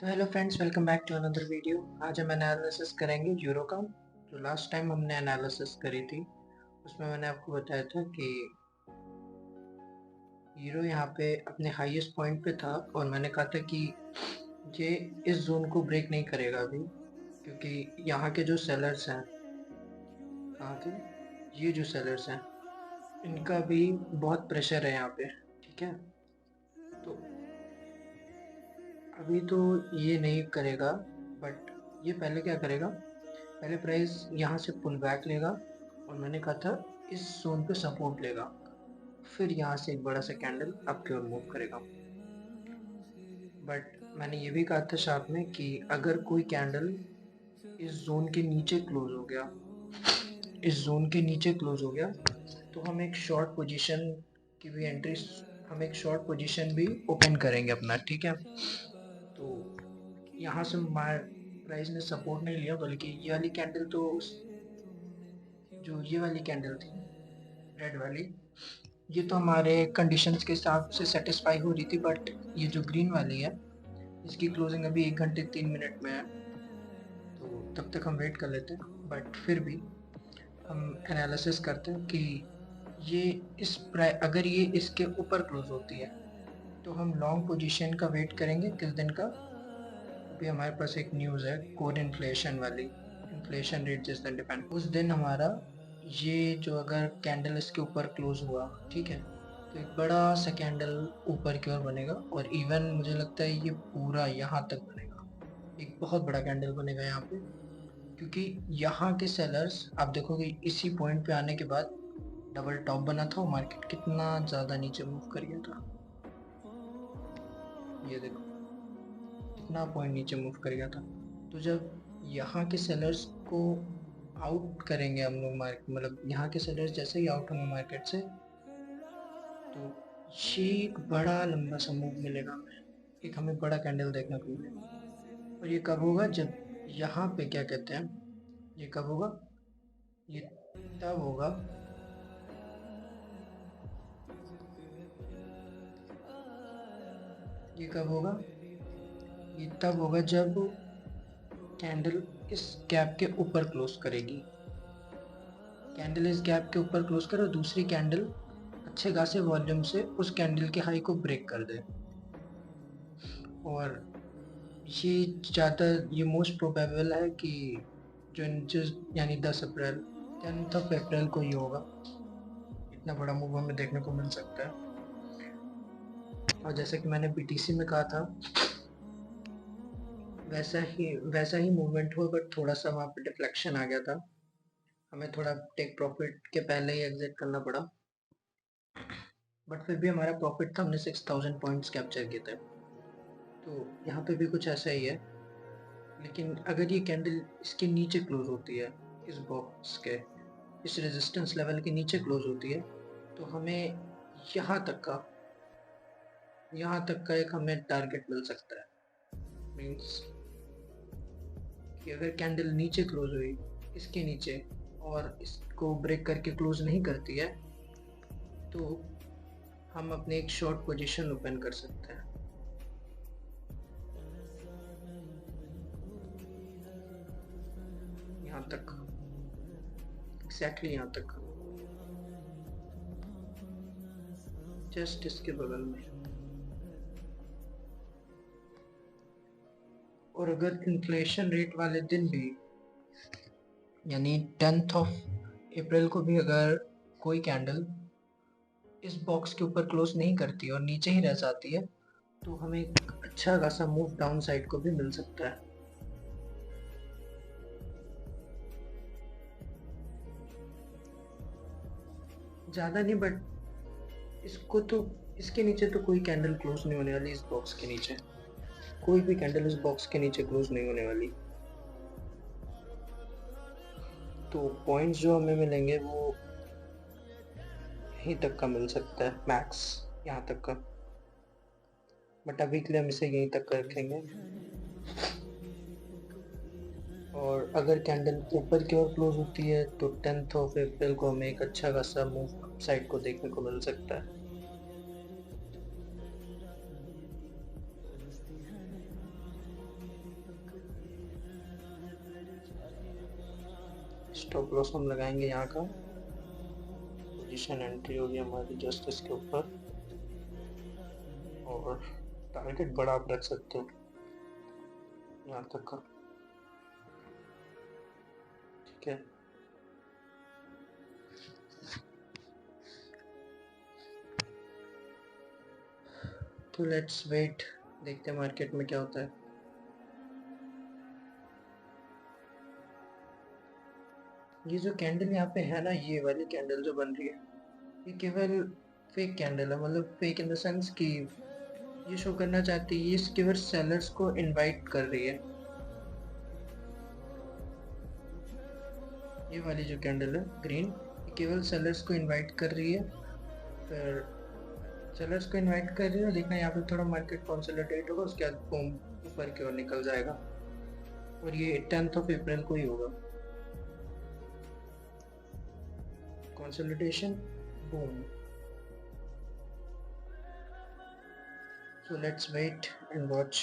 तो hello friends, welcome back to another video. आज हम एनालिसिस करेंगे यूरो का। जो लास्ट टाइम हमने एनालिसिस करी थी उसमें मैंने आपको बताया था कि यूरो यहाँ पे अपने हाईएस्ट पॉइंट पे था और मैंने कहा था कि ये इस जोन को ब्रेक नहीं करेगा अभी, क्योंकि यहाँ के जो सेलर्स हैं, कहाँ के, ये जो सेलर्स हैं इनका भी बहुत प्रेशर है यहाँ पे। ठीक है, तो अभी तो ये नहीं करेगा, बट ये पहले क्या करेगा, पहले प्राइस यहाँ से पुल बैक लेगा और मैंने कहा था इस जोन पे सपोर्ट लेगा, फिर यहाँ से एक बड़ा सा कैंडल आपकी ओर मूव करेगा। बट मैंने ये भी कहा था साथ में कि अगर कोई कैंडल इस जोन के नीचे क्लोज हो गया, इस जोन के नीचे क्लोज हो गया, तो हम एक शॉर्ट पोजीशन की भी एंट्री, हम एक शॉर्ट पोजीशन भी ओपन करेंगे अपना। ठीक है, तो यहाँ से प्राइस ने सपोर्ट नहीं लिया, बल्कि ये वाली कैंडल तो, जो ये वाली कैंडल थी रेड वाली, ये तो हमारे कंडीशंस के हिसाब से सेटिस्फाई हो रही थी। बट ये जो ग्रीन वाली है इसकी क्लोजिंग अभी 1 घंटे 3 मिनट में है, तो तब तक हम वेट कर लेते हैं। बट फिर भी हम एनालिसिस करते हैं कि ये अगर ये इसके ऊपर क्लोज होती है तो हम लॉन्ग पोजीशन का वेट करेंगे। किस दिन का? अभी हमारे पास एक न्यूज़ है कोर इन्फ्लेशन वाली, इन्फ्लेशन रेट जिस दिन डिपेंड, उस दिन हमारा ये जो अगर कैंडल इसके ऊपर क्लोज हुआ, ठीक है, तो एक बड़ा सा कैंडल ऊपर की ओर बनेगा और इवन मुझे लगता है ये पूरा यहाँ तक बनेगा, एक बहुत बड़ा कैंडल बनेगा यहाँ पे। क्योंकि यहाँ के सेलर्स आप देखोगे इसी पॉइंट पे आने के बाद डबल टॉप बना था और मार्केट कितना ज़्यादा नीचे मूव कर गया था। ये देखो कितना पॉइंट नीचे मूव कर गया था। तो जब यहाँ के सेलर्स को आउट करेंगे हम लोग मार्केट, मतलब यहाँ के सेलर्स जैसे ही आउट होंगे मार्केट से, तो ये एक बड़ा लंबा सा मूव मिलेगा हमें, एक हमें बड़ा कैंडल देखने को मिलेगा। और ये कब होगा? जब यहाँ पे क्या कहते हैं, ये कब होगा? ये तब होगा, ये कब होगा? ये तब होगा जब कैंडल इस गैप के ऊपर क्लोज करेगी। कैंडल इस गैप के ऊपर क्लोज करे और दूसरी कैंडल अच्छे खासे वॉल्यूम से उस कैंडल के हाई को ब्रेक कर दे। और ये ज़्यादा, ये मोस्ट प्रोबेबल है कि जो यानी 10 अप्रैल, 10 अप्रैल को ही होगा। इतना बड़ा मूव हमें देखने को मिल सकता है। और जैसे कि मैंने बीटीसी में कहा था, वैसा ही मूवमेंट हुआ, बट थोड़ा सा वहाँ पे डिफ्लेक्शन आ गया था, हमें थोड़ा टेक प्रॉफिट के पहले ही एग्जिट करना पड़ा। बट फिर भी हमारा प्रॉफिट था, हमने 6000 पॉइंट्स कैप्चर किए थे। तो यहाँ पे भी कुछ ऐसा ही है। लेकिन अगर ये कैंडल इसके नीचे क्लोज होती है, इस बॉक्स के इस रेजिस्टेंस लेवल के नीचे क्लोज होती है, तो हमें यहाँ तक का एक हमें टारगेट मिल सकता है। मीन्स कि अगर कैंडल नीचे क्लोज हुई इसके नीचे और इसको ब्रेक करके क्लोज नहीं करती है, तो हम अपने एक शॉर्ट पोजीशन ओपन कर सकते हैं। यहाँ तक, एग्जैक्टली यहाँ तक, जस्ट इसके बगल में। और अगर इन्फ्लेशन रेट वाले दिन भी, यानी 10 अप्रैल को भी अगर कोई कैंडल इस बॉक्स के ऊपर क्लोज नहीं करती और नीचे ही रह जाती है, तो हमें एक अच्छा खासा मूव डाउन साइड को भी मिल सकता है। ज़्यादा नहीं, बट इसको तो, इसके नीचे तो कोई कैंडल क्लोज नहीं होने वाली। इस बॉक्स के नीचे कोई भी कैंडल इस बॉक्स के नीचे क्लोज नहीं होने वाली। तो पॉइंट्स जो हमें मिलेंगे वो यहीं तक का मिल सकता है, मैक्स यहाँ तक का। बट अभी के लिए हम इसे यहीं तक रखेंगे। और अगर कैंडल ऊपर की ओर क्लोज होती है तो 10 अप्रैल को हमें एक अच्छा खासा मूव साइड को देखने को मिल सकता है। स्टॉप लॉस हम लगाएंगे यहाँ का, पोजीशन एंट्री होगी हमारी जस्ट इसके ऊपर, और टारगेट बड़ा आप रख सकते हो यहाँ तक का, ठीक है। तो लेट्स वेट, देखते हैं मार्केट में क्या होता है। ये जो कैंडल यहाँ पे है ना, ये वाली कैंडल जो बन रही है, ये केवल फेक कैंडल है, मतलब फेक इन द सेंस कि ये शो करना चाहती है, ये केवल सेलर्स को इनवाइट कर रही है। ये वाली जो कैंडल है ग्रीन, केवल सेलर्स को इनवाइट कर रही है, फिर सेलर्स को इनवाइट कर रही है। देखना यहाँ पे थोड़ा मार्केट कंसोलिडेट होगा, उसके बाद बूम ऊपर की ओर निकल जाएगा, और ये 10th ऑफ अप्रैल को ही होगा। Consolidation, boom. So let's wait and watch.